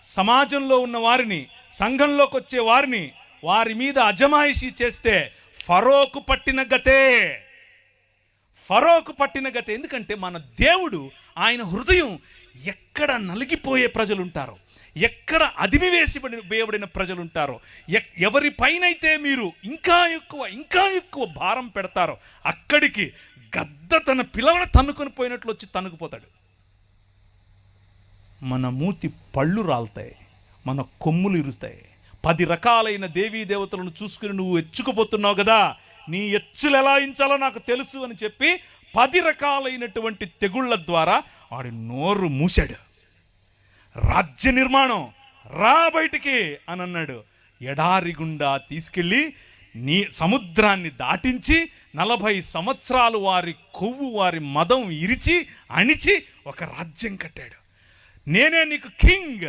సమాజంలో ఉన్న వారిని, సంఘంలోకి వచ్చే వారిని, వారి మీద అజమాయిషీ చేస్తే ఫరోకు పట్టిన గతే. ఫరోకు పట్టిన గతే. ఎందుకంటే మన దేవుడు, ఆయన హృదయం ఎక్కడ నలిగిపోయే ప్రజలుంటారో, ఎక్కడ వేయబడిన ప్రజలుంటారో, ఎవరిపైనైతే మీరు ఇంకా ఎక్కువ భారం పెడతారో అక్కడికి గద్ద తన పిల్లలను తన్నుకొని పోయినట్లు వచ్చి తన్నుకుపోతాడు. మన మూతి పళ్ళు రాలుతాయి, మన కొమ్ములు ఇరుస్తాయి. 10 రకాలైన దేవీ దేవతలను చూసుకుని నువ్వు ఎచ్చుకుపోతున్నావు కదా, నీ ఎచ్చులు ఎలా ఇంచాలో నాకు తెలుసు అని చెప్పి 10 రకాలైనటువంటి తెగుళ్ళ ద్వారా వాడి నోరు మూసాడు. రాజ్య నిర్మాణం, రా బయటికి అని అన్నాడు. ఎడారి గుండా తీసుకెళ్ళి సముద్రాన్ని దాటించి 40 సంవత్సరాలు వారి కొవ్వు, వారి మదం ఇరిచి అణిచి ఒక రాజ్యం కట్టాడు. నేనే నీకు కింగ్,